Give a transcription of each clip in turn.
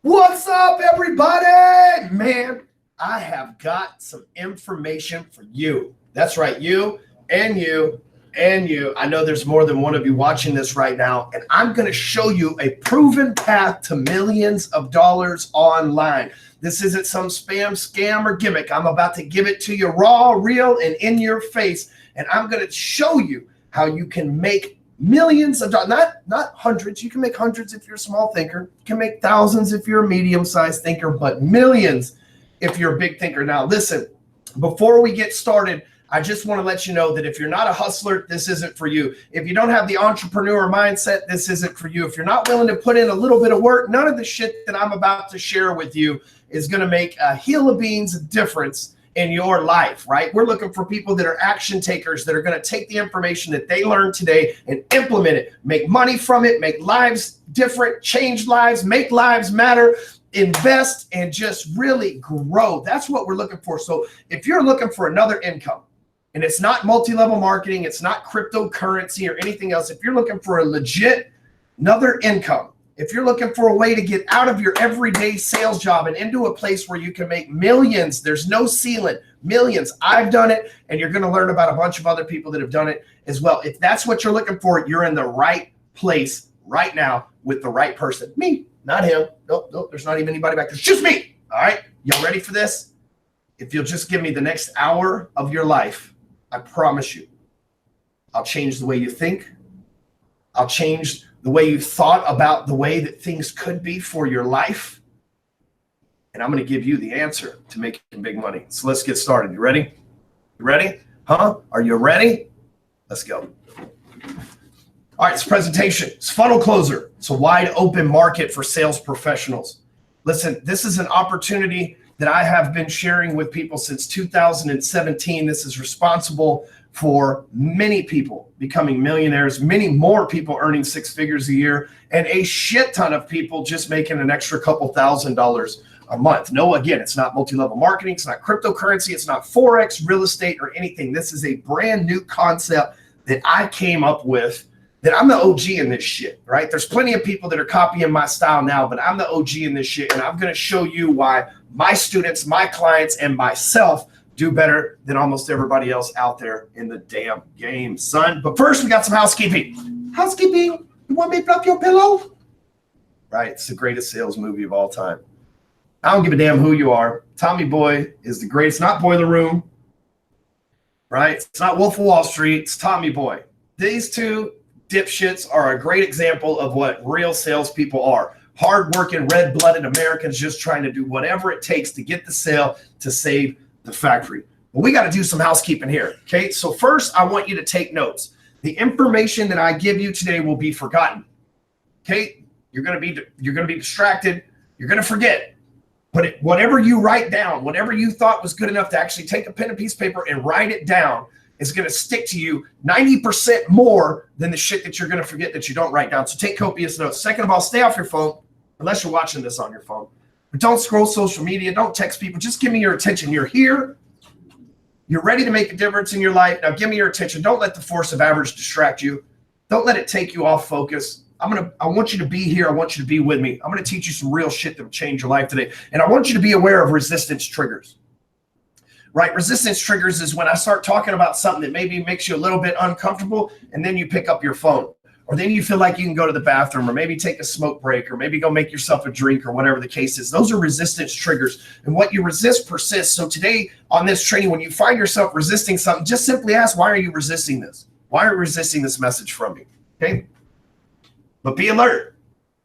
What's up, everybody? Man, I have got some information for you. That's right, you and you and you. I know there's more than one of you watching this right now, and I'm going to show you a proven path to millions of dollars online. This isn't some spam, scam, or gimmick. I'm about to give it to you raw, real, and in your face, and I'm going to show you how you can make millions of dollars, not hundreds. You can make hundreds if you're a small thinker. You can make thousands if you're a medium-sized thinker, but millions if you're a big thinker. Now, listen, before we get started, I just want to let you know that if you're not a hustler, this isn't for you. If you don't have the entrepreneur mindset, this isn't for you. If you're not willing to put in a little bit of work, none of the shit that I'm about to share with you is going to make a hill of beans difference in your life, right? We're looking for people that are action takers, that are going to take the information that they learned today and implement it, make money from it, make lives different, change lives, make lives matter, invest, and just really grow. That's what we're looking for. So if you're looking for another income, and it's not multi-level marketing, it's not cryptocurrency or anything else, if you're looking for a legit another income, if you're looking for a way to get out of your everyday sales job and into a place where you can make millions, there's no ceiling, millions. I've done it, and you're going to learn about a bunch of other people that have done it as well. If that's what you're looking for, you're in the right place right now with the right person. Me, not him. Nope, there's not even anybody back there. It's just me. All right, y'all ready for this? If you'll just give me the next hour of your life, I promise you, I'll change the way you think. I'll change the way you thought about the way that things could be for your life. And I'm going to give you the answer to making big money. So let's get started. You ready? You ready? Huh? Are you ready? Let's go. All right, it's presentation. It's funnel closer. It's a wide open market for sales professionals. Listen, this is an opportunity that I have been sharing with people since 2017. This is responsible for many people becoming millionaires, many more people earning six figures a year, and a shit ton of people just making an extra couple $1,000s a month. No, again, it's not multi-level marketing. It's not cryptocurrency. It's not Forex, real estate, or anything. This is a brand new concept that I came up with, that I'm the OG in this shit, right? There's plenty of people that are copying my style now, but I'm the OG in this shit, and I'm going to show you why my students, my clients, and myself do better than almost everybody else out there in the damn game, son. But first, we got some housekeeping. Housekeeping? You want me to pluck your pillow? Right, it's the greatest sales movie of all time. I don't give a damn who you are. Tommy Boy is the greatest. Not Boiler Room, right? It's not Wolf of Wall Street. It's Tommy Boy. These two dipshits are a great example of what real salespeople are. Hardworking, red-blooded Americans just trying to do whatever it takes to get the sale to save the factory. Well, we got to do some housekeeping here, okay? So first, I want you to take notes. The information that I give you today will be forgotten, okay? You're going to be distracted. You're going to forget. But whatever you write down, whatever you thought was good enough to actually take a pen and piece of paper and write it down, is going to stick to you 90% more than the shit that you're going to forget that you don't write down. So take copious notes. Second of all, stay off your phone, unless you're watching this on your phone. But don't scroll social media. Don't text people. Just give me your attention. You're here. You're ready to make a difference in your life. Now give me your attention. Don't let the force of average distract you. Don't let it take you off focus. I want you to be here. I want you to be with me. I'm going to teach you some real shit that will change your life today. And I want you to be aware of resistance triggers. Right? Resistance triggers is when I start talking about something that maybe makes you a little bit uncomfortable, and then you pick up your phone. Or then you feel like you can go to the bathroom, or maybe take a smoke break, or maybe go make yourself a drink, or whatever the case is. Those are resistance triggers. And what you resist persists. So today on this training, when you find yourself resisting something, just simply ask, why are you resisting this? Why are you resisting this message from me? Okay? But be alert.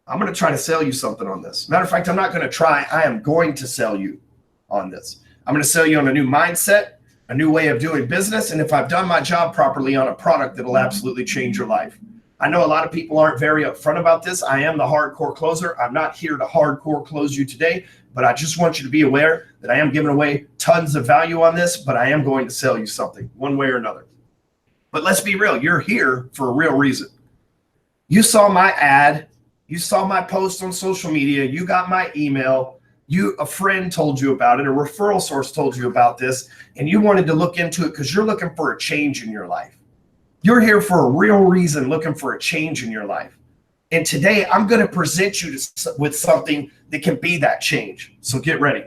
I'm going to try to sell you something on this. Matter of fact, I'm not going to try. I am going to sell you on this. I'm going to sell you on a new mindset, a new way of doing business, and if I've done my job properly, on a product that will absolutely change your life. I know a lot of people aren't very upfront about this. I am the hardcore closer. I'm not here to hardcore close you today, but I just want you to be aware that I am giving away tons of value on this, but I am going to sell you something one way or another. But let's be real. You're here for a real reason. You saw my ad. You saw my post on social media. You got my email. A friend told you about it. A referral source told you about this, and you wanted to look into it because you're looking for a change in your life. You're here for a real reason, looking for a change in your life. And today I'm going to present you with something that can be that change. So get ready.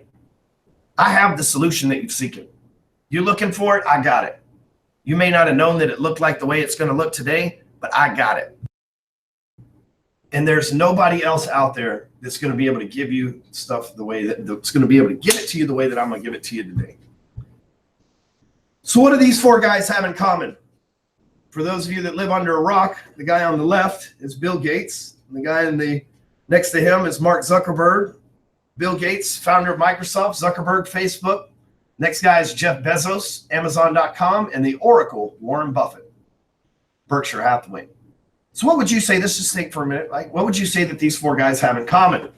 I have the solution that you're seeking. You're looking for it, I got it. You may not have known that it looked like the way it's going to look today, but I got it. And there's nobody else out there that's going to be able to give you stuff the way that's going to be able to give it to you the way that I'm going to give it to you today. So what do these four guys have in common? For those of you that live under a rock, the guy on the left is Bill Gates. And the guy next to him is Mark Zuckerberg. Bill Gates, founder of Microsoft, Zuckerberg, Facebook. Next guy is Jeff Bezos, Amazon.com, and the Oracle, Warren Buffett, Berkshire Hathaway. So what would you say, let's just think for a minute, like what would you say that these four guys have in common?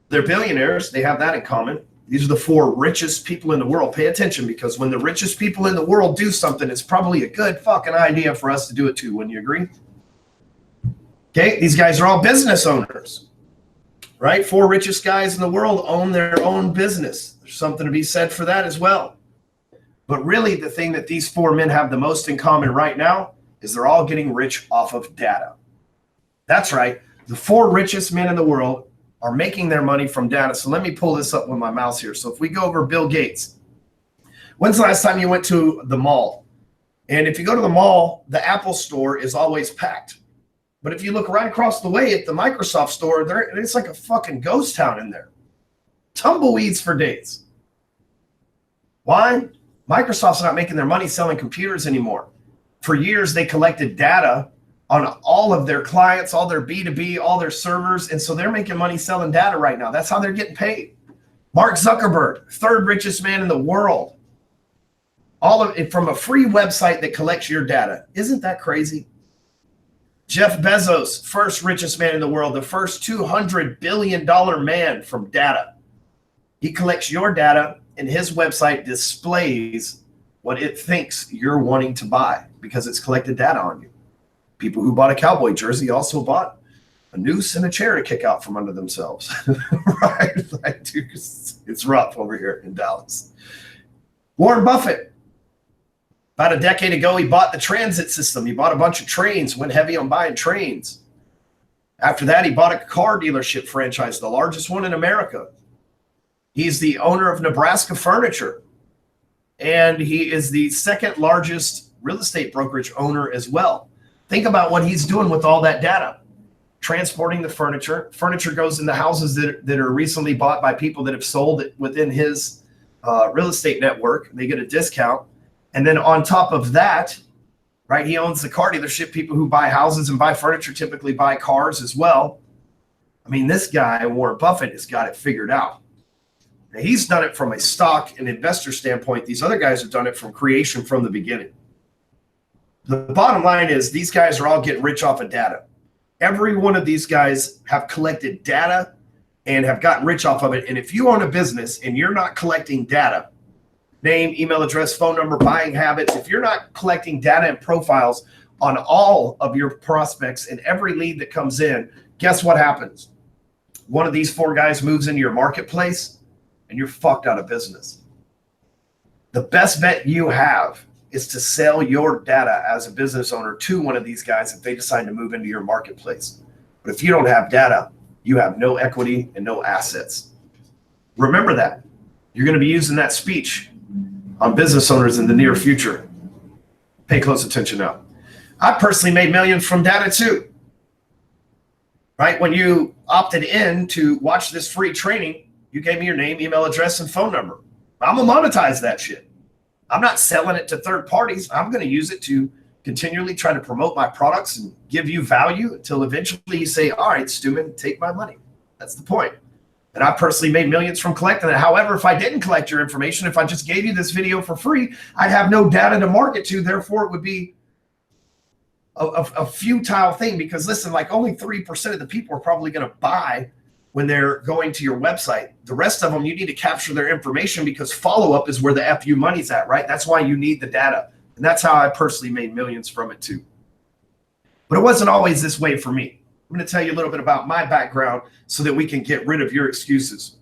They're billionaires, they have that in common. These are the four richest people in the world. Pay attention, because when the richest people in the world do something, it's probably a good fucking idea for us to do it too. Wouldn't you agree? Okay, these guys are all business owners, right? Four richest guys in the world own their own business. There's something to be said for that as well. But really, the thing that these four men have the most in common right now is they're all getting rich off of data. That's right. The four richest men in the world are making their money from data. So let me pull this up with my mouse here. So if we go over Bill Gates, when's the last time you went to the mall? And if you go to the mall, the Apple store is always packed. But if you look right across the way at the Microsoft store, it's like a fucking ghost town in there. Tumbleweeds for days. Why? Microsoft's not making their money selling computers anymore. For years, they collected data on all of their clients, all their B2B, all their servers. And so they're making money selling data right now. That's how they're getting paid. Mark Zuckerberg, third richest man in the world. All of it from a free website that collects your data. Isn't that crazy? Jeff Bezos, first richest man in the world, the first $200 billion man from data. He collects your data, and his website displays what it thinks you're wanting to buy because it's collected data on you. People who bought a cowboy jersey also bought a noose and a chair to kick out from under themselves. Right? Like, dude, it's rough over here in Dallas. Warren Buffett. About a decade ago, he bought the transit system. He bought a bunch of trains, went heavy on buying trains. After that, he bought a car dealership franchise, the largest one in America. He's the owner of Nebraska Furniture. And he is the second largest real estate brokerage owner as well. Think about what he's doing with all that data. Transporting the furniture. Furniture goes into houses that are recently bought by people that have sold it within his real estate network. They get a discount. And then on top of that, right, he owns the car dealership. People who buy houses and buy furniture typically buy cars as well. I mean, this guy, Warren Buffett, has got it figured out. Now, he's done it from a stock and investor standpoint. These other guys have done it from creation from the beginning. The bottom line is these guys are all getting rich off of data. Every one of these guys have collected data and have gotten rich off of it. And if you own a business and you're not collecting data, name, email address, phone number, buying habits, if you're not collecting data and profiles on all of your prospects and every lead that comes in, guess what happens? One of these four guys moves into your marketplace and you're fucked out of business. The best bet you have is to sell your data as a business owner to one of these guys if they decide to move into your marketplace. But if you don't have data, you have no equity and no assets. Remember that. You're going to be using that speech on business owners in the near future. Pay close attention now. I personally made millions from data too. Right? When you opted in to watch this free training, you gave me your name, email address, and phone number. I'm going to monetize that shit. I'm not selling it to third parties. I'm going to use it to continually try to promote my products and give you value until eventually you say, all right, Stewman, take my money. That's the point. And I personally made millions from collecting it. However, if I didn't collect your information, if I just gave you this video for free, I'd have no data to market to. Therefore, it would be a futile thing because, listen, like only 3% of the people are probably going to buy when they're going to your website. The rest of them, you need to capture their information because follow-up is where the FU money's at, right? That's why you need the data. And that's how I personally made millions from it too. But it wasn't always this way for me. I'm going to tell you a little bit about my background so that we can get rid of your excuses.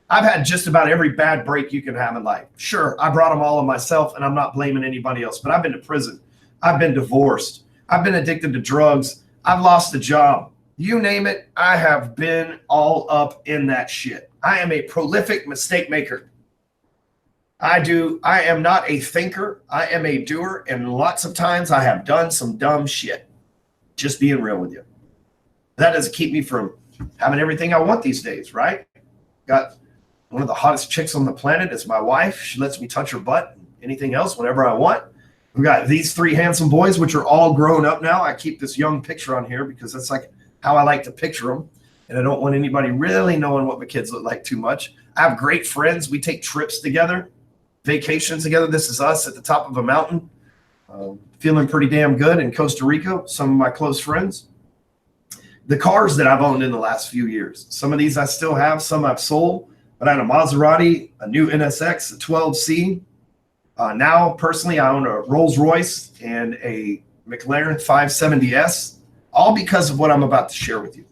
I've had just about every bad break you can have in life. Sure, I brought them all on myself and I'm not blaming anybody else, but I've been to prison. I've been divorced. I've been addicted to drugs. I've lost a job. You name it, I have been all up in that shit. I am a prolific mistake maker. I am not a thinker. I am a doer. And lots of times I have done some dumb shit. Just being real with you. That doesn't keep me from having everything I want these days, right? Got one of the hottest chicks on the planet is my wife. She lets me touch her butt, anything else, whenever I want. We've got these 3 handsome boys, which are all grown up now. I keep this young picture on here because that's like how I like to picture them. And I don't want anybody really knowing what my kids look like too much. I have great friends. We take trips together, vacations together. This is us at the top of a mountain, feeling pretty damn good in Costa Rica. Some of my close friends. The cars that I've owned in the last few years. Some of these I still have, some I've sold. But I had a Maserati, a new NSX, a 12C. Now, personally, I own a Rolls Royce and a McLaren 570S, all because of what I'm about to share with you.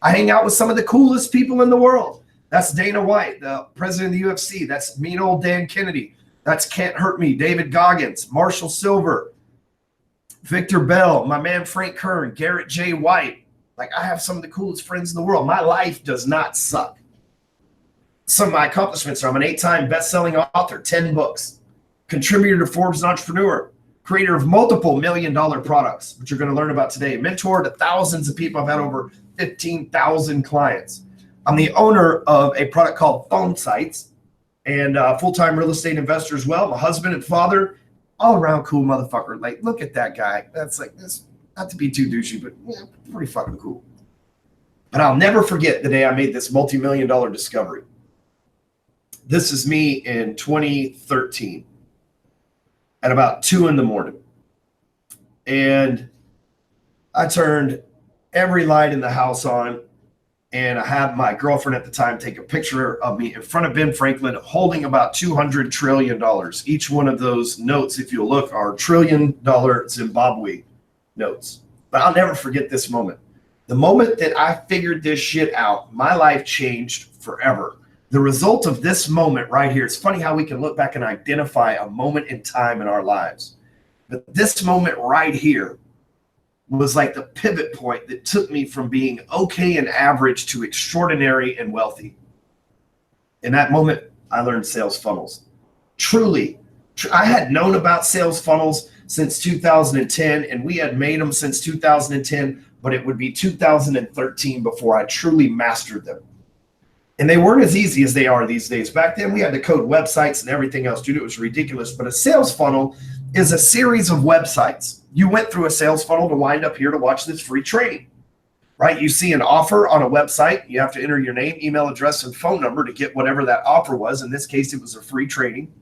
I hang out with some of the coolest people in the world. That's Dana White, the president of the UFC. That's mean old Dan Kennedy. That's Can't Hurt Me, David Goggins, Marshall Silver, Victor Bell, my man Frank Kern, Garrett J. White. Like, I have some of the coolest friends in the world. My life does not suck. Some of my accomplishments are I'm an 8-time best-selling author, 10 books, contributor to Forbes Entrepreneur, creator of multiple million-dollar products, which you're going to learn about today, mentor to thousands of people. I've had over 15,000 clients. I'm the owner of a product called Phone Sites and full-time real estate investor as well. My husband and father, all-around cool motherfucker. Like, look at that guy. That's like this. Not to be too douchey, but yeah, pretty fucking cool. But I'll never forget the day I made this multi-million-dollar discovery. This is me in 2013 at about 2 a.m. And I turned every light in the house on, and I had my girlfriend at the time take a picture of me in front of Ben Franklin holding about $200 trillion. Each one of those notes, if you look, are $1 trillion Zimbabwe notes. But I'll never forget this moment. The moment that I figured this shit out, my life changed forever. The result of this moment right here, it's funny how we can look back and identify a moment in time in our lives. But this moment right here was like the pivot point that took me from being okay and average to extraordinary and wealthy. In that moment, I learned sales funnels. Truly, I had known about sales funnels since 2010, and we had made them since 2010, but it would be 2013 before I truly mastered them. And they weren't as easy as they are these days. Back then, we had to code websites and everything else. Dude, it was ridiculous. But a sales funnel is a series of websites. You went through a sales funnel to wind up here to watch this free training, right? You see an offer on a website. You have to enter your name, email address, and phone number to get whatever that offer was. In this case, it was a free training.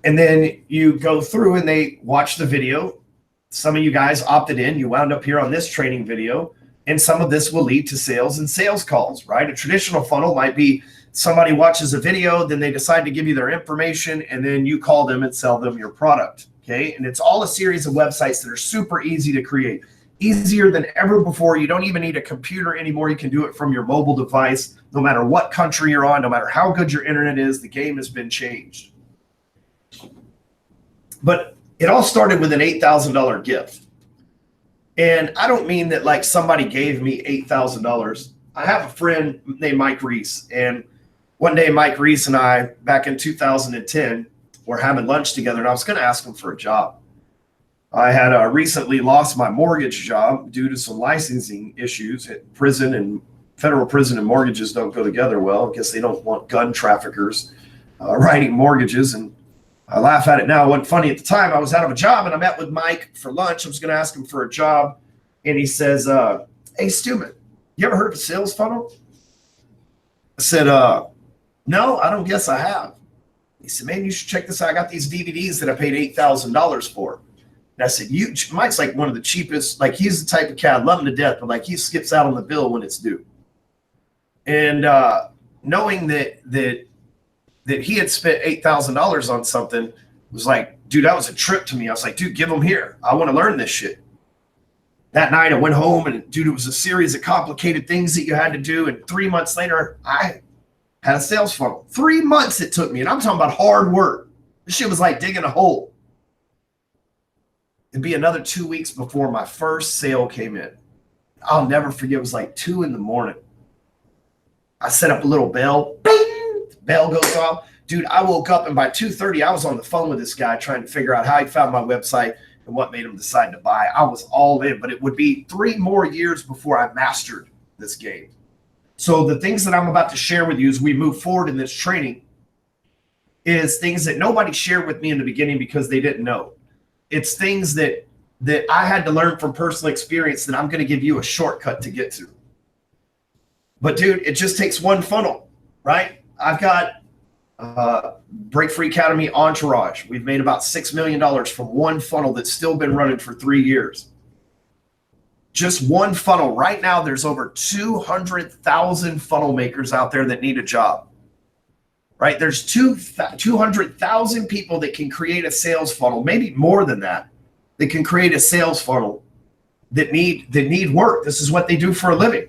And then you go through and they watch the video. Some of you guys opted in. You wound up here on this training video. And some of this will lead to sales and sales calls, right? A traditional funnel might be somebody watches a video, then they decide to give you their information, and then you call them and sell them your product, okay? And it's all a series of websites that are super easy to create. Easier than ever before. You don't even need a computer anymore. You can do it from your mobile device. No matter what country you're on, no matter how good your internet is, the game has been changed. But it all started with an $8,000 gift. And I don't mean that like somebody gave me $8,000. I have a friend named Mike Reese. And one day Mike Reese and I, back in 2010, were having lunch together. And I was going to ask him for a job. I had recently lost my mortgage job due to some licensing issues at prison, and federal prison and mortgages don't go together well. I guess they don't want gun traffickers writing mortgages. And I laugh at it now. It wasn't funny at the time. I was out of a job, and I met with Mike for lunch. I was going to ask him for a job. And he says, hey, Stewman, you ever heard of a sales funnel? I said, no, I don't guess I have. He said, man, you should check this out. I got these DVDs that I paid $8,000 for. And I said, Mike's like one of the cheapest. Like, he's the type of cat, I love him to death, but like he skips out on the bill when it's due. And knowing that he had spent $8,000 on something was like, dude, that was a trip to me. I was like, dude, give them here. I want to learn this shit. That night I went home, and dude, it was a series of complicated things that you had to do. And 3 months later, I had a sales funnel. 3 months it took me. And I'm talking about hard work. This shit was like digging a hole. It'd be another 2 weeks before my first sale came in. I'll never forget. It was like 2 a.m. I set up a little bell. Bing! Bell goes off. Dude, I woke up and by 2:30, I was on the phone with this guy trying to figure out how he found my website and what made him decide to buy. I was all in, but it would be 3 more years before I mastered this game. So the things that I'm about to share with you as we move forward in this training is things that nobody shared with me in the beginning because they didn't know. It's things that I had to learn from personal experience that I'm going to give you a shortcut to get to. But dude, it just takes one funnel, right? I've got Break Free Academy Entourage. We've made about $6 million from one funnel that's still been running for 3 years. Just one funnel. Right now, there's over 200,000 funnel makers out there that need a job. Right? There's 200,000 people that can create a sales funnel, maybe more than that, that can create a sales funnel that need work. This is what they do for a living.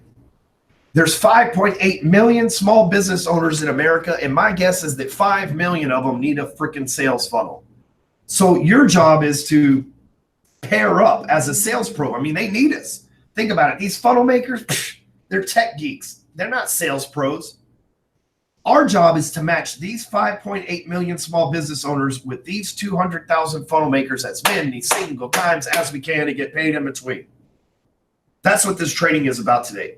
There's 5.8 million small business owners in America, and my guess is that 5 million of them need a freaking sales funnel. So your job is to pair up as a sales pro. I mean, they need us. Think about it. These funnel makers, they're tech geeks. They're not sales pros. Our job is to match these 5.8 million small business owners with these 200,000 funnel makers as many single times as we can to get paid in between. That's what this training is about today.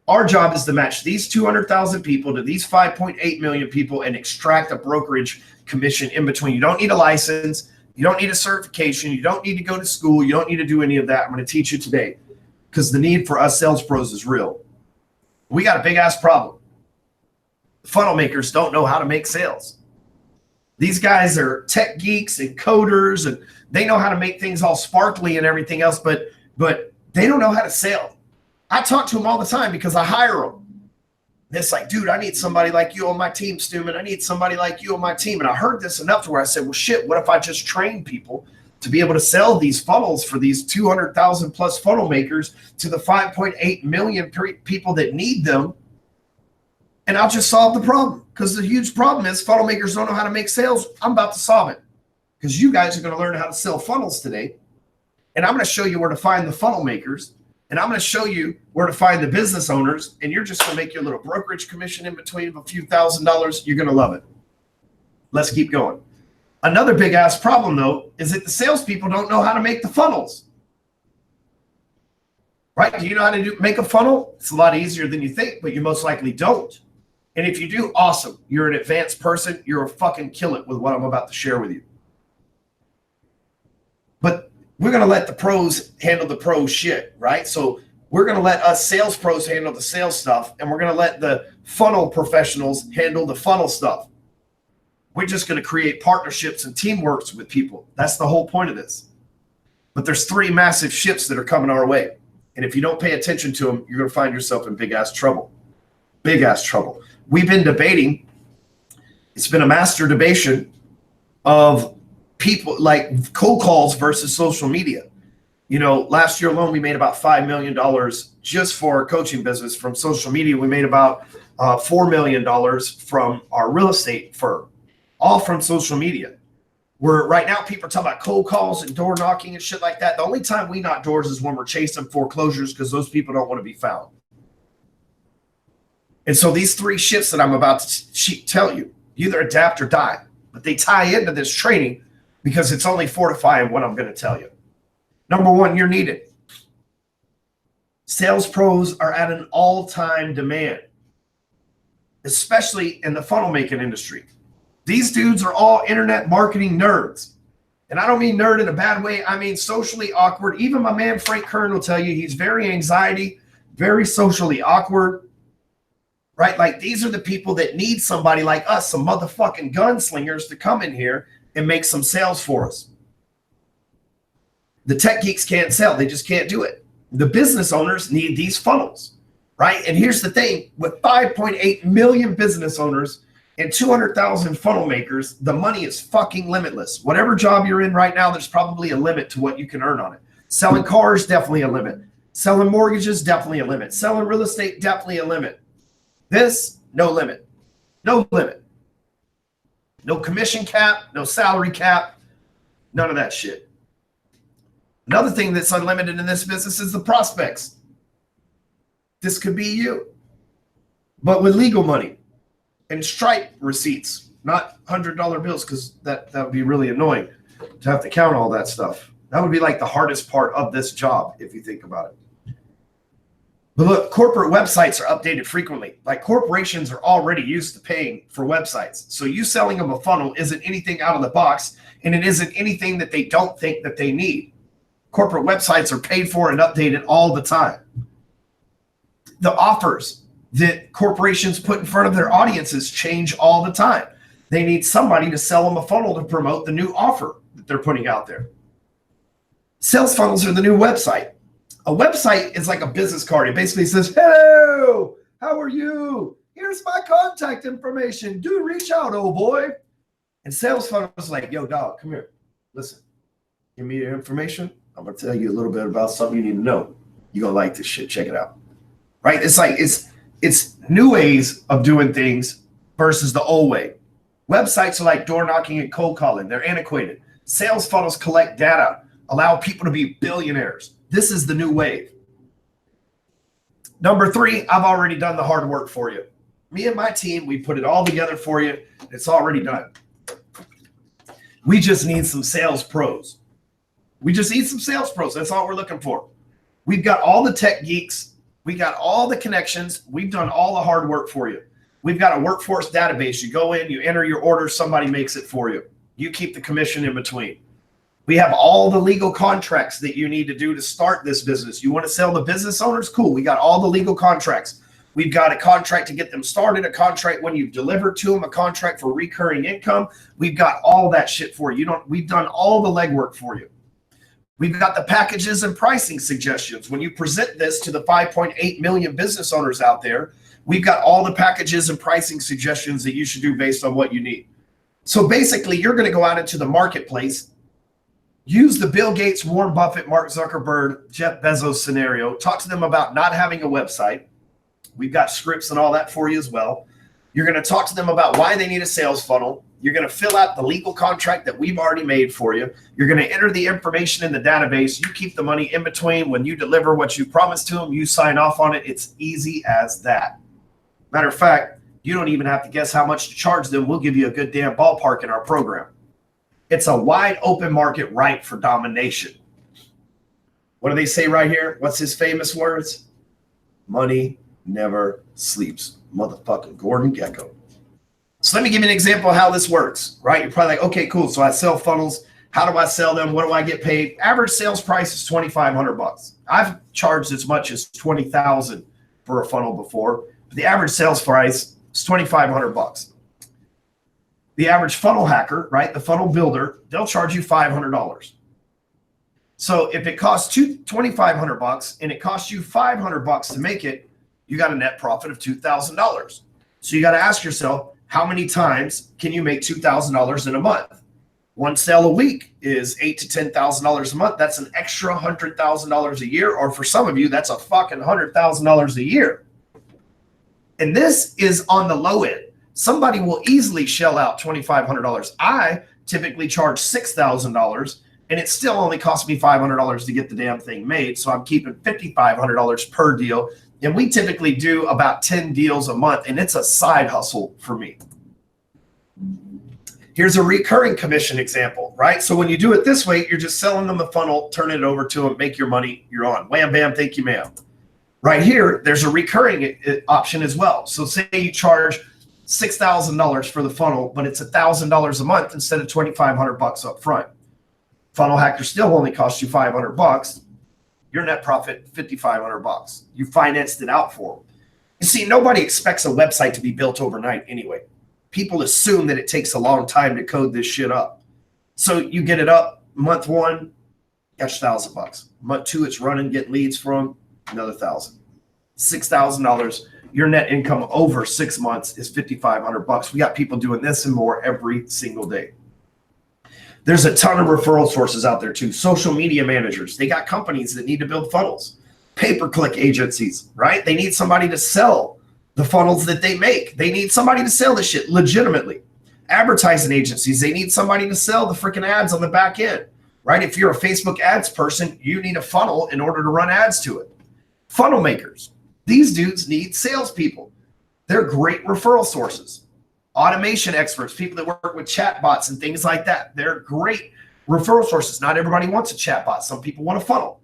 Our job is to match these 200,000 people to these 5.8 million people and extract a brokerage commission in between. You don't need a license. You don't need a certification. You don't need to go to school. You don't need to do any of that. I'm going to teach you today because the need for us sales pros is real. We got a big ass problem. Funnel makers don't know how to make sales. These guys are tech geeks and coders, and they know how to make things all sparkly and everything else, but they don't know how to sell. I talk to them all the time because I hire them. It's like, dude, I need somebody like you on my team, Stewman. I need somebody like you on my team. And I heard this enough to where I said, well, shit, what if I just train people to be able to sell these funnels for these 200,000 plus funnel makers to the 5.8 million people that need them? And I'll just solve the problem, because the huge problem is funnel makers don't know how to make sales. I'm about to solve it because you guys are going to learn how to sell funnels today. And I'm going to show you where to find the funnel makers. And I'm going to show you where to find the business owners. And you're just going to make your little brokerage commission in between of a few $1,000s. You're going to love it. Let's keep going. Another big ass problem, though, is that the salespeople don't know how to make the funnels. Right? Do you know how to make a funnel? It's a lot easier than you think, but you most likely don't. And if you do, awesome. You're an advanced person. You're a fucking kill it with what I'm about to share with you. But we're going to let the pros handle the pro shit, right? So we're going to let us sales pros handle the sales stuff, and we're going to let the funnel professionals handle the funnel stuff. We're just going to create partnerships and teamworks with people. That's the whole point of this. But there's 3 massive shifts that are coming our way. And if you don't pay attention to them, you're going to find yourself in big ass trouble. Big ass trouble. We've been debating. It's been a masturbation of people like cold calls versus social media. You know, last year alone, we made about $5 million just for our coaching business from social media. We made about $4 million from our real estate firm, all from social media. Where right now people are talking about cold calls and door knocking and shit like that. The only time we knock doors is when we're chasing foreclosures because those people don't want to be found. And so these 3 shifts that I'm about to tell you, you either adapt or die. But they tie into this training because it's only fortifying what I'm going to tell you. Number 1, you're needed. Sales pros are at an all-time demand, especially in the funnel making industry. These dudes are all internet marketing nerds. And I don't mean nerd in a bad way. I mean socially awkward. Even my man Frank Kern will tell you he's very anxiety, very socially awkward. Right? Like these are the people that need somebody like us, some motherfucking gunslingers to come in here and make some sales for us. The tech geeks can't sell. They just can't do it. The business owners need these funnels, right? And here's the thing. With 5.8 million business owners and 200,000 funnel makers, the money is fucking limitless. Whatever job you're in right now, there's probably a limit to what you can earn on it. Selling cars, definitely a limit. Selling mortgages, definitely a limit. Selling real estate, definitely a limit. This, no limit. No limit. No commission cap, no salary cap, none of that shit. Another thing that's unlimited in this business is the prospects. This could be you, but with legal money and Stripe receipts, not $100 bills, because that would be really annoying to have to count all that stuff. That would be like the hardest part of this job, if you think about it. But look, corporate websites are updated frequently. Like, corporations are already used to paying for websites. So you selling them a funnel isn't anything out of the box, and it isn't anything that they don't think that they need. Corporate websites are paid for and updated all the time. The offers that corporations put in front of their audiences change all the time. They need somebody to sell them a funnel to promote the new offer that they're putting out there. Sales funnels are the new website. A website is like a business card. It basically says, hello, how are you? Here's my contact information. Do reach out, oh boy. And sales funnels is like, yo, dog, come here. Listen, give me your information. I'm going to tell you a little bit about something you need to know. You're going to like this shit. Check it out. Right? It's like, it's new ways of doing things versus the old way. Websites are like door knocking and cold calling. They're antiquated. Sales funnels collect data, allow people to be billionaires. This is the new wave. Number 3, I've already done the hard work for you. Me and my team, we put it all together for you. It's already done. We just need some sales pros. We just need some sales pros. That's all we're looking for. We've got all the tech geeks. We got all the connections. We've done all the hard work for you. We've got a workforce database. You go in, you enter your order, somebody makes it for you. You keep the commission in between. We have all the legal contracts that you need to do to start this business. You want to sell the business owners? Cool. We got all the legal contracts. We've got a contract to get them started, a contract when you've delivered to them, a contract for recurring income. We've got all that shit for you. We've done all the legwork for you. We've got the packages and pricing suggestions. When you present this to the 5.8 million business owners out there, we've got all the packages and pricing suggestions that you should do based on what you need. So basically, you're going to go out into the marketplace, use the Bill Gates, Warren Buffett, Mark Zuckerberg, Jeff Bezos scenario, talk to them about not having a website. We've got scripts and all that for you as well. You're going to talk to them about why they need a sales funnel. You're going to fill out the legal contract that we've already made for you. You're going to enter the information in the database. You keep the money in between. When you deliver what you promised to them, you sign off on it. It's easy as that. Matter of fact, you don't even have to guess how much to charge them. We'll give you a good damn ballpark in our program. It's a wide open market ripe for domination. What do they say right here? What's his famous words? Money never sleeps. Motherfucking Gordon Gekko. So let me give you an example of how this works, right? You're probably like, okay, cool. So I sell funnels. How do I sell them? What do I get paid? Average sales price is $2,500. I've charged as much as $20,000 for a funnel before. But the average sales price is $2,500. The average funnel hacker, right? The funnel builder, they'll charge you $500. So if it costs $2,500 and it costs you $500 to make it, you got a net profit of $2,000. So you got to ask yourself, how many times can you make $2,000 in a month? One sale a week is $8,000 to $10,000 a month. That's an extra $100,000 a year. Or for some of you, that's a fucking $100,000 a year. And this is on the low end. Somebody will easily shell out $2,500. I typically charge $6,000 and it still only costs me $500 to get the damn thing made. So I'm keeping $5,500 per deal. And we typically do about 10 deals a month, and it's a side hustle for me. Here's a recurring commission example, right? So when you do it this way, you're just selling them a funnel, turn it over to them, make your money, you're on. Wham, bam, thank you, ma'am. Right here, there's a recurring option as well. So say you charge $6,000 for the funnel, but it's $1,000 a month instead of $2,500 up front. Funnel hacker still only costs you $500. Your net profit, $5,500. You financed it out for them. You see, nobody expects a website to be built overnight anyway. People assume that it takes a long time to code this shit up. So you get it up, month 1, got your $1,000. Month 2, it's running, get leads from, another $1,000. $6,000. Your net income over 6 months is $5,500. We got people doing this and more every single day. There's a ton of referral sources out there too. Social media managers, they got companies that need to build funnels. Pay-per-click agencies, right? They need somebody to sell the funnels that they make. They need somebody to sell this shit legitimately. Advertising agencies, they need somebody to sell the freaking ads on the back end. right? If you're a Facebook ads person, you need a funnel in order to run ads to it. Funnel makers, these dudes need salespeople. They're great referral sources. Automation experts, people that work with chatbots and things like that, they're great referral sources. Not everybody wants a chatbot. Some people want a funnel.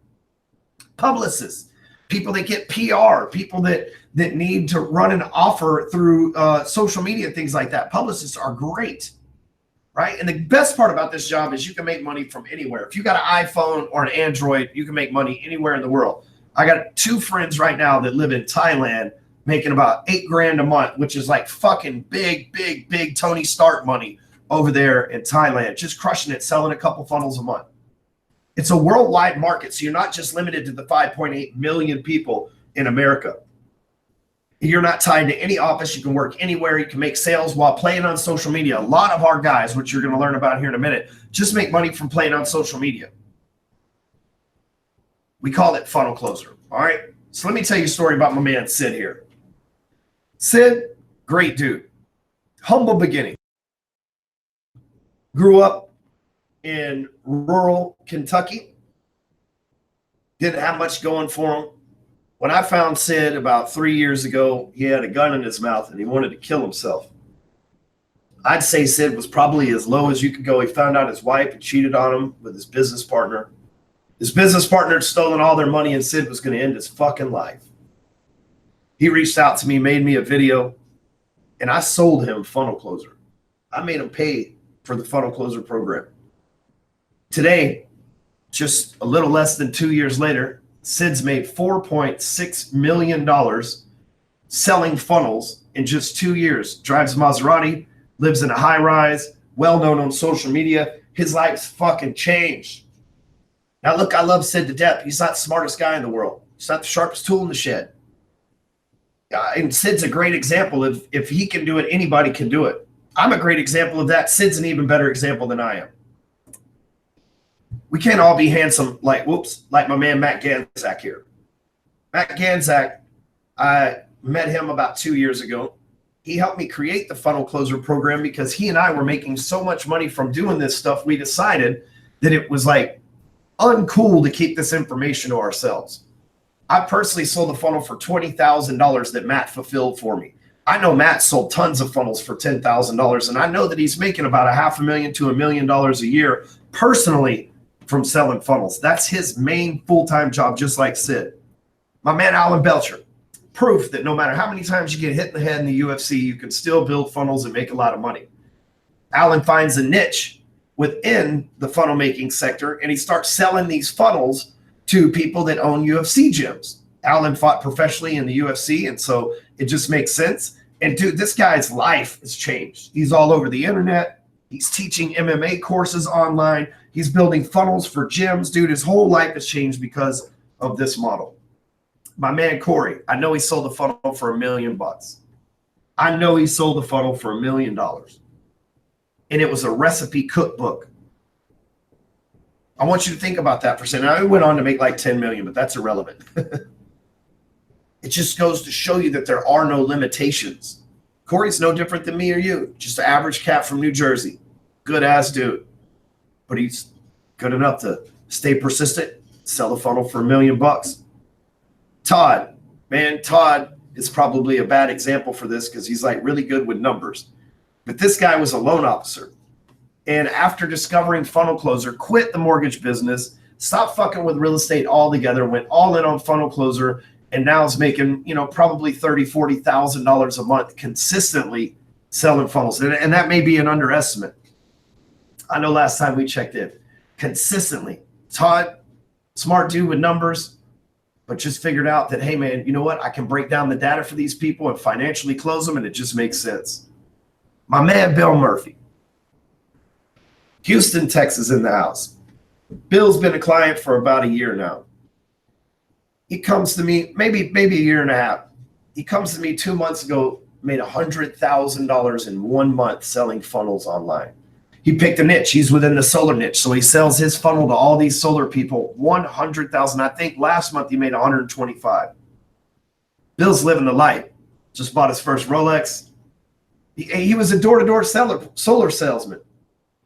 Publicists, people that get PR, people that need to run an offer through social media and things like that. Publicists are great, right? And the best part about this job is you can make money from anywhere. If you got an iPhone or an Android, you can make money anywhere in the world. I got 2 friends right now that live in Thailand making about $8,000 a month, which is like fucking big Tony Stark money over there in Thailand, just crushing it, selling a couple funnels a month. It's a worldwide market, so you're not just limited to the 5.8 million people in America. You're not tied to any office. You can work anywhere. You can make sales while playing on social media. A lot of our guys, which you're going to learn about here in a minute, just make money from playing on social media. We call it funnel closer, all right? So let me tell you a story about my man Sid here. Sid, great dude. Humble beginning. Grew up in rural Kentucky. Didn't have much going for him. When I found Sid about 3 years ago, he had a gun in his mouth and he wanted to kill himself. I'd say Sid was probably as low as you could go. He found out his wife had cheated on him with his business partner. His business partner had stolen all their money and Sid was going to end his fucking life. He reached out to me, made me a video, and I sold him Funnel Closer. I made him pay for the Funnel Closer program. Today, just a little less than 2 years later, Sid's made $4.6 million selling funnels in just 2 years. Drives a Maserati, lives in a high rise, well known on social media. His life's fucking changed. Now look, I love Sid to death. He's not the smartest guy in the world. He's not the sharpest tool in the shed. And Sid's a great example of if he can do it, anybody can do it. I'm a great example of that. Sid's an even better example than I am. We can't all be handsome like my man Matt Ganzak here. Matt Ganzak, I met him about 2 years ago. He helped me create the Funnel Closer program because he and I were making so much money from doing this stuff. We decided that it was like uncool to keep this information to ourselves. I personally sold a funnel for $20,000 that Matt fulfilled for me. I know Matt sold tons of funnels for $10,000, and I know that he's making about $500,000 to $1 million a year personally from selling funnels. That's his main full-time job, just like Sid. My man Alan Belcher, proof that no matter how many times you get hit in the head in the UFC, you can still build funnels and make a lot of money. Alan finds a niche within the funnel making sector, and he starts selling these funnels to people that own UFC gyms. Alan fought professionally in the UFC, and so it just makes sense. And dude, this guy's life has changed. He's all over the internet. He's teaching MMA courses online. He's building funnels for gyms. Dude, his whole life has changed because of this model. My man Corey, I know he sold a funnel for $1 million. I know he sold a funnel for $1 million. And it was a recipe cookbook. I want you to think about that for a second. Now, it went on to make like 10 million, but that's irrelevant. It just goes to show you that there are no limitations. Corey's no different than me or you. Just an average cat from New Jersey. Good ass dude. But he's good enough to stay persistent, sell a funnel for $1 million. Todd, man, Todd is probably a bad example for this because he's like really good with numbers. But this guy was a loan officer. And after discovering Funnel Closer, quit the mortgage business, stopped fucking with real estate altogether, went all in on Funnel Closer, and now is making, probably $30,000, $40,000 a month consistently selling funnels. And that may be an underestimate. I know last time we checked in, consistently. Todd, smart dude with numbers, but just figured out that, hey man, you know what? I can break down the data for these people and financially close them, and it just makes sense. My man, Bill Murphy. Houston, Texas in the house. Bill's been a client for about a year now. He comes to me, maybe a year and a half. He comes to me 2 months ago, made $100,000 in 1 month selling funnels online. He picked a niche. He's within the solar niche. So he sells his funnel to all these solar people, 100,000. I think last month he made 125. Bill's living the life. Just bought his first Rolex. He was a door-to-door solar salesman.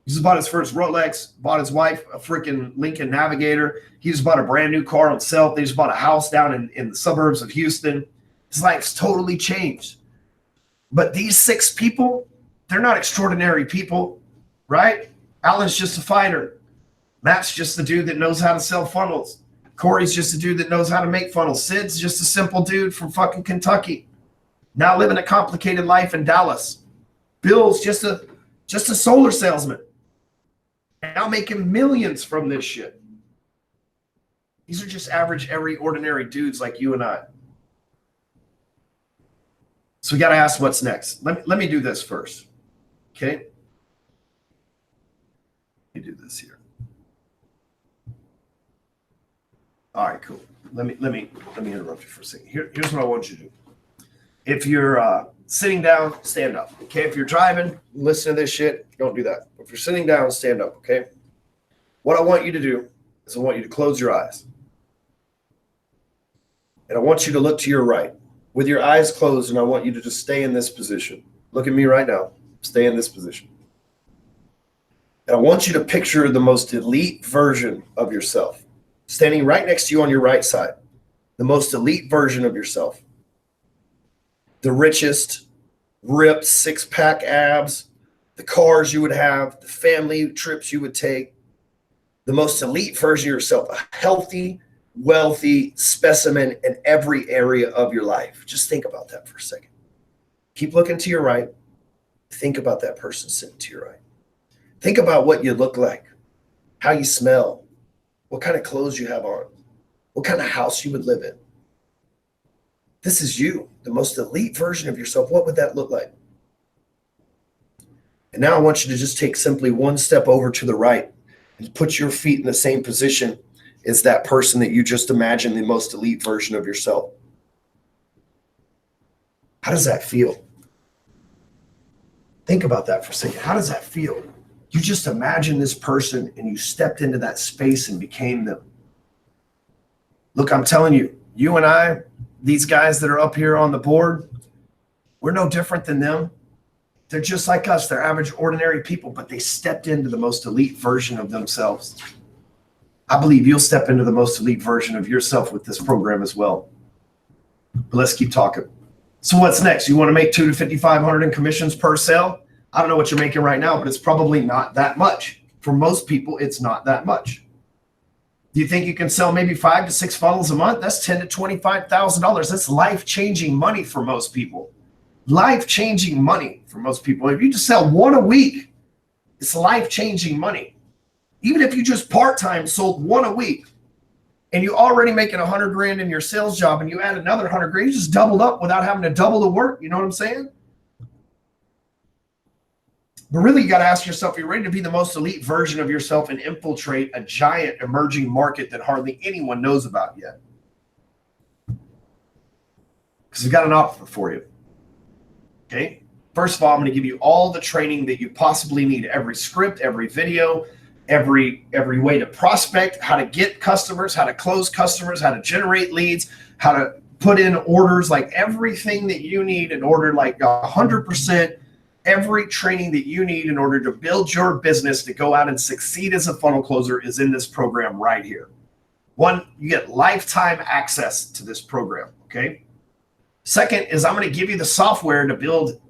He just bought his first Rolex, bought his wife a freaking Lincoln Navigator. He just bought a brand new car himself. They just bought a house down in the suburbs of Houston. His life's totally changed. But these 6 people, they're not extraordinary people, right? Alan's just a fighter. Matt's just the dude that knows how to sell funnels. Corey's just a dude that knows how to make funnels. Sid's just a simple dude from fucking Kentucky, now living a complicated life in Dallas. Bill's just a solar salesman, now making millions from this shit. These are just average, every ordinary dudes like you and I. So we got to ask what's next. Let me do this first. Okay. Let me do this here. All right, cool. Let me interrupt you for a second. Here's what I want you to do. If you're sitting down, stand up. Okay. If you're driving, listen to this shit, don't do that. If you're sitting down, stand up. Okay. What I want you to do is I want you to close your eyes. And I want you to look to your right with your eyes closed, and I want you to just stay in this position. Look at me right now. Stay in this position. And I want you to picture the most elite version of yourself standing right next to you on your right side. The most elite version of yourself. The richest, ripped, 6-pack abs, the cars you would have, the family trips you would take. The most elite version of yourself, a healthy, wealthy specimen in every area of your life. Just think about that for a second. Keep looking to your right. Think about that person sitting to your right. Think about what you look like, how you smell, what kind of clothes you have on, what kind of house you would live in. This is you, the most elite version of yourself. What would that look like? And now I want you to just take simply one step over to the right and put your feet in the same position is that person that you just imagined, the most elite version of yourself. How does that feel? Think about that for a second. How does that feel? You just imagine this person and you stepped into that space and became them. Look, I'm telling you, you and I, these guys that are up here on the board, we're no different than them. They're just like us. They're average, ordinary people, but they stepped into the most elite version of themselves. I believe you'll step into the most elite version of yourself with this program as well. But let's keep talking. So what's next? You want to make $200 to $5,500 in commissions per sale? I don't know what you're making right now, but it's probably not that much. For most people, it's not that much. Do you think you can sell maybe 5 to 6 funnels a month? That's $10,000 to $25,000. That's life-changing money for most people. Life-changing money for most people. If you just sell 1 a week, it's life-changing money. Even if you just part-time sold 1 a week and you're already making $100,000 in your sales job and you add another $100,000, you just doubled up without having to double the work. You know what I'm saying? But really, you got to ask yourself, you're ready to be the most elite version of yourself and infiltrate a giant emerging market that hardly anyone knows about yet. Because I've got an offer for you. Okay. First of all, I'm going to give you all the training that you possibly need. Every script, every video, every way to prospect, how to get customers, how to close customers, how to generate leads, how to put in orders, like everything that you need in order, like 100%, every training that you need in order to build your business to go out and succeed as a funnel closer is in this program right here. One, you get lifetime access to this program, okay? Second is I'm going to give you the software to build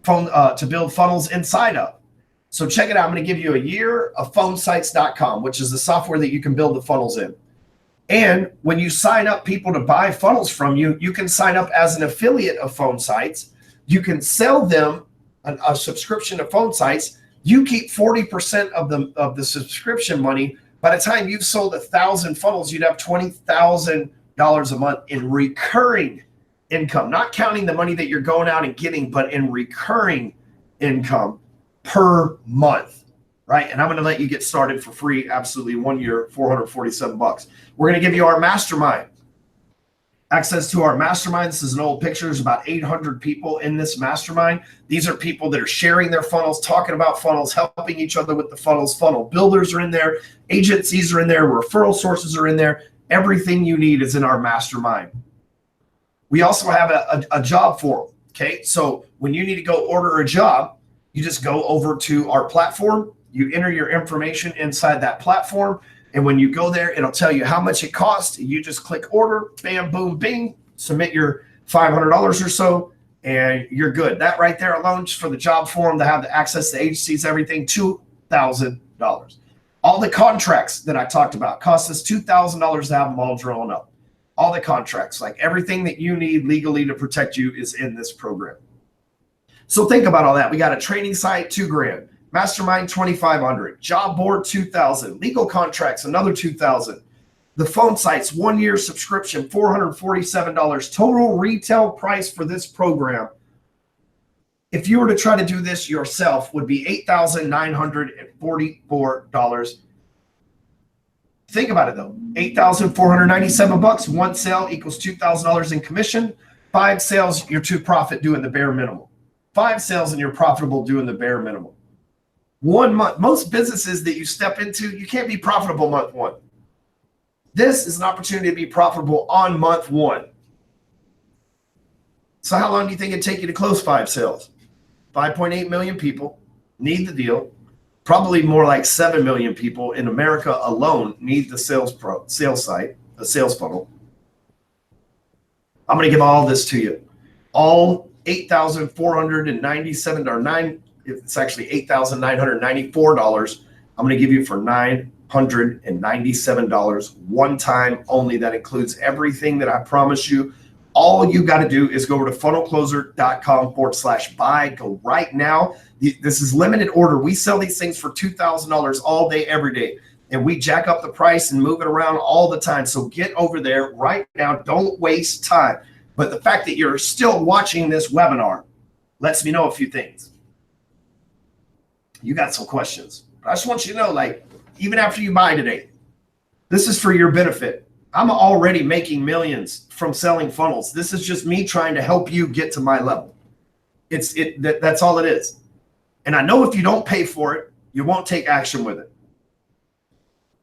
funnels inside of. So check it out. I'm going to give you a year of phonesites.com, which is the software that you can build the funnels in. And when you sign up people to buy funnels from you, you can sign up as an affiliate of Phone Sites. You can sell them a subscription to Phone Sites. You keep 40% of the subscription money. By the time you've sold 1,000 funnels, you'd have $20,000 a month in recurring income, not counting the money that you're going out and getting, but in recurring income per month, right? And I'm going to let you get started for free, absolutely, 1 year, $447. We're going to give you our mastermind. Access to our mastermind. This is an old picture. There's about 800 people in this mastermind. These are people that are sharing their funnels, talking about funnels, helping each other with the funnels. Funnel builders are in there. Agencies are in there. Referral sources are in there. Everything you need is in our mastermind. We also have a job form, okay? So when you need to go order a job, you just go over to our platform, You enter your information inside that platform. And when you go there, it'll tell you how much it costs. You just click order, bam, boom, bing, submit your $500 or so, and you're good. That right there alone, just for the job form, to have the access to agencies, everything, $2,000. All the contracts that I talked about cost us $2,000 to have them all drawn up. All the contracts, like everything that you need legally to protect you, is in this program. So think about all that. We got a training site, $2,000. Mastermind, $2,500. Job board, $2,000. Legal contracts, another $2,000. The phone sites, 1 year subscription, $447. Total retail price for this program, if you were to try to do this yourself, would be $8,944. Think about it though. $8,497. One sale equals $2,000 in commission. 5 sales, you're to profit doing the bare minimum. 5 sales and you're profitable doing the bare minimum. 1 month. Most businesses that you step into, you can't be profitable month 1. This is an opportunity to be profitable on month 1. So how long do you think it'd take you to close 5 sales? 5.8 million people need the deal. Probably more like 7 million people in America alone need the sales site, a sales funnel. I'm going to give all this to you. All 8,497 or it's actually $8,994. I'm going to give you for $997, one time only. That includes everything that I promise you. All you got to do is go over to funnelcloser.com/buy. Go right now. This is limited order. We sell these things for $2,000 all day, every day. And we jack up the price and move it around all the time. So get over there right now. Don't waste time. But the fact that you're still watching this webinar lets me know a few things. You got some questions. I just want you to know, like, even after you buy today, this is for your benefit. I'm already making millions from selling funnels. This is just me trying to help you get to my level. That's all it is. And I know if you don't pay for it, you won't take action with it.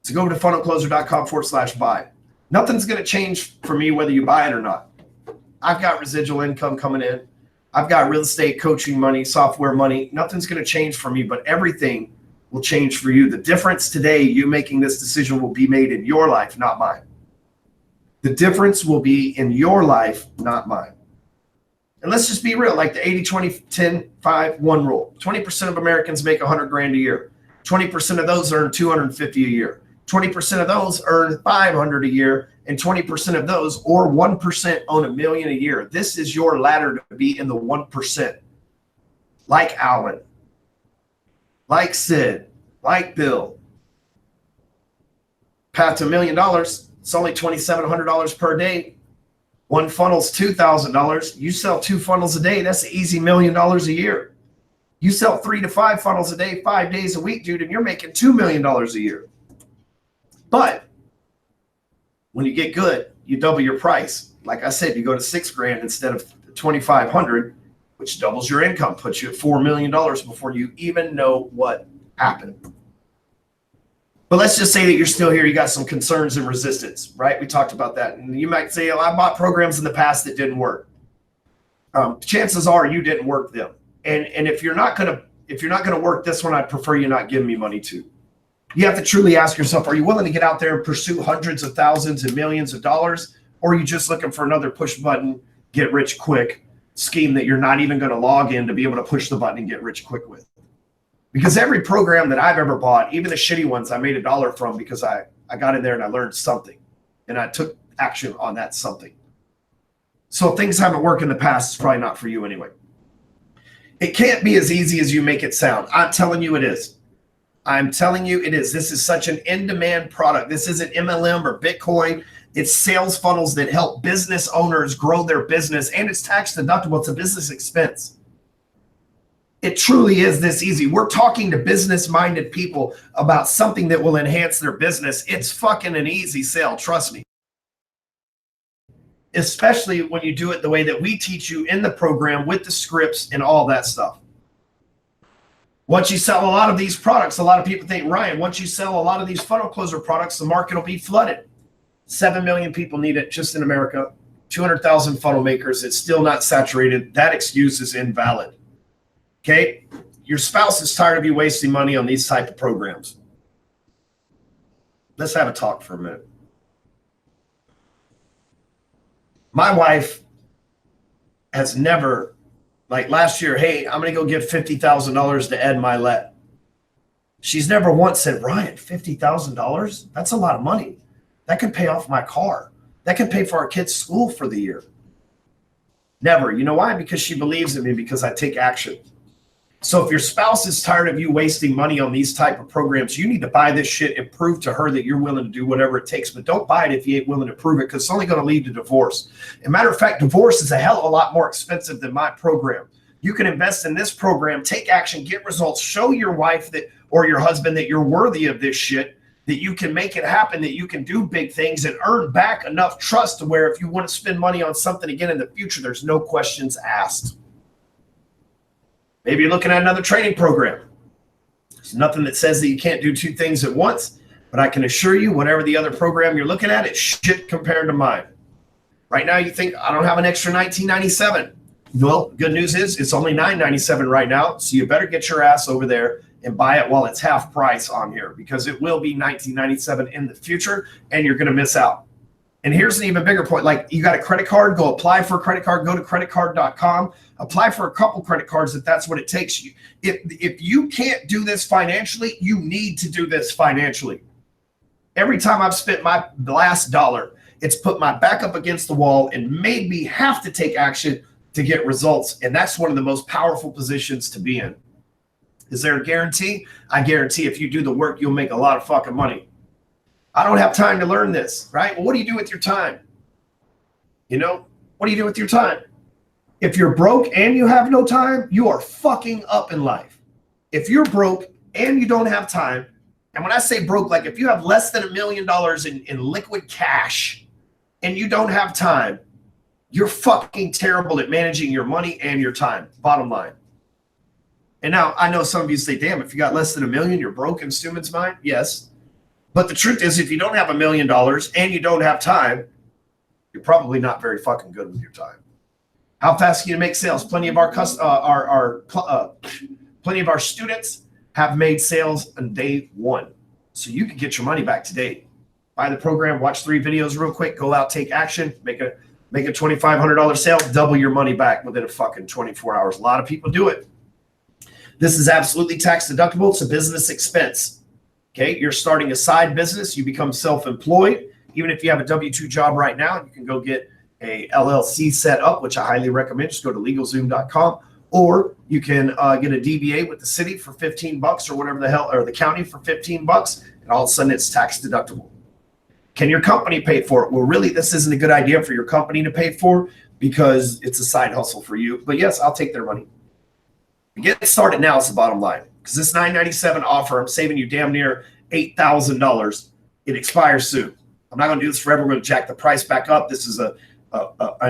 So go to funnelcloser.com/buy. Nothing's going to change for me whether you buy it or not. I've got residual income coming in. I've got real estate coaching money, software money. Nothing's going to change for me, but everything will change for you. The difference today, you making this decision, will be made in your life, not mine. The difference will be in your life, not mine. And let's just be real, like the 80-20-10-5-1 rule. 20% of Americans make 100 grand a year. 20% of those earn 250 a year. 20% of those earn 500 a year. And 20% of those, or 1%, own $1 million a year. This is your ladder to be in the 1%. Like Alan, like Sid, like Bill. Path to $1 million. It's only $2,700 per day. One funnel's $2,000. You sell 2 funnels a day. That's an easy $1 million a year. You sell 3 to 5 funnels a day, 5 days a week, dude, and you're making $2 million a year. But when you get good, you double your price. Like I said, you go to $6,000 instead of $2,500, which doubles your income, puts you at $4 million before you even know what happened. But let's just say that you're still here. You got some concerns and resistance, right? We talked about that. And you might say, oh, I bought programs in the past that didn't work. Chances are you didn't work them. And if you're not gonna work this one, I'd prefer you not give me money too. You have to truly ask yourself, are you willing to get out there and pursue hundreds of thousands and millions of dollars? Or are you just looking for another push button, get rich quick scheme that you're not even going to log in to be able to push the button and get rich quick with? Because every program that I've ever bought, even the shitty ones, I made $1 from because I got in there and I learned something and I took action on that something. So if things haven't worked in the past, it's probably not for you anyway. It can't be as easy as you make it sound. I'm telling you it is. I'm telling you it is. This is such an in-demand product. This isn't MLM or Bitcoin. It's sales funnels that help business owners grow their business, and it's tax deductible. It's a business expense. It truly is this easy. We're talking to business-minded people about something that will enhance their business. It's fucking an easy sale, trust me. Especially when you do it the way that we teach you in the program with the scripts and all that stuff. Once you sell a lot of these products, a lot of people think, Ryan, once you sell a lot of these funnel closer products, the market will be flooded. 7 million people need it just in America. 200,000 funnel makers. It's still not saturated. That excuse is invalid. Okay? your spouse is tired of you wasting money on these type of programs. Let's have a talk for a minute. My wife has never, like last year, hey, I'm going to go give $50,000 to Ed Milet. She's never once said, Ryan, $50,000? That's a lot of money. That could pay off my car. That could pay for our kids' school for the year. Never. You know why? Because she believes in me, because I take action. So if your spouse is tired of you wasting money on these type of programs, you need to buy this shit and prove to her that you're willing to do whatever it takes. But don't buy it if you ain't willing to prove it, because it's only going to lead to divorce. As a matter of fact, divorce is a hell of a lot more expensive than my program. You can invest in this program, take action, get results, show your wife that or your husband that you're worthy of this shit, that you can make it happen, that you can do big things and earn back enough trust to where if you want to spend money on something again in the future, there's no questions asked. Maybe you're looking at another training program. There's nothing that says that you can't do two things at once, but I can assure you, whatever the other program you're looking at, it's shit compared to mine. Right now, you think, I don't have an extra $19.97. Well, good news is it's only $9.97 right now, so you better get your ass over there and buy it while it's half price on here, because it will be $19.97 in the future, and you're going to miss out. And here's an even bigger point. Like, you got a credit card, go apply for a credit card, go to creditcard.com, apply for a couple credit cards if that's what it takes. If you can't do this financially, you need to do this financially. Every time I've spent my last dollar, it's put my back up against the wall and made me have to take action to get results. And that's one of the most powerful positions to be in. Is there a guarantee? I guarantee if you do the work, you'll make a lot of fucking money. I don't have time to learn this, right? Well, what do you do with your time? You know, what do you do with your time? If you're broke and you have no time, you are fucking up in life. If you're broke and you don't have time, and when I say broke, like if you have less than $1 million in liquid cash and you don't have time, you're fucking terrible at managing your money and your time, bottom line. And now I know some of you say, damn, if you got less than $1 million, you're broke in Stewman's mind. Yes. But the truth is, if you don't have $1 million and you don't have time, you're probably not very fucking good with your time. How fast can you make sales? Plenty of plenty of our students have made sales on day one. So you can get your money back today. Buy the program, watch 3 videos real quick, go out, take action, make a $2,500 sale, double your money back within a fucking 24 hours. A lot of people do it. This is absolutely tax deductible. It's a business expense. Okay, you're starting a side business. You become self-employed. Even if you have a W-2 job right now, you can go get a LLC set up, which I highly recommend. Just go to LegalZoom.com, or you can get a DBA with the city for $15 or whatever the hell, or the county for $15, and all of a sudden it's tax deductible. Can your company pay for it? Well, really, this isn't a good idea for your company to pay for, because it's a side hustle for you. But yes, I'll take their money. Get started now is the bottom line. Because this $9.97 offer, I'm saving you damn near $8,000. It expires soon. I'm not going to do this forever. We're going to jack the price back up. This is a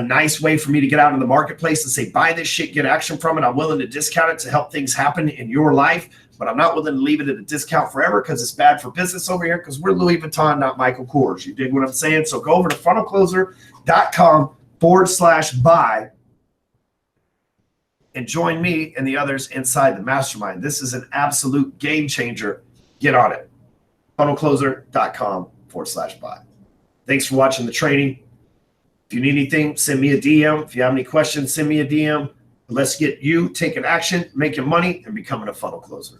nice way for me to get out in the marketplace and say, buy this shit, get action from it. I'm willing to discount it to help things happen in your life, but I'm not willing to leave it at a discount forever, because it's bad for business over here, because we're Louis Vuitton, not Michael Kors. You dig what I'm saying? So go over to funnelcloser.com/buy. and join me and the others inside the mastermind. This is an absolute game changer. Get on it. funnelcloser.com/buy. Thanks for watching the training. If you need anything, send me a DM. If you have any questions, send me a DM. Let's get you taking action, making money, and becoming a funnel closer.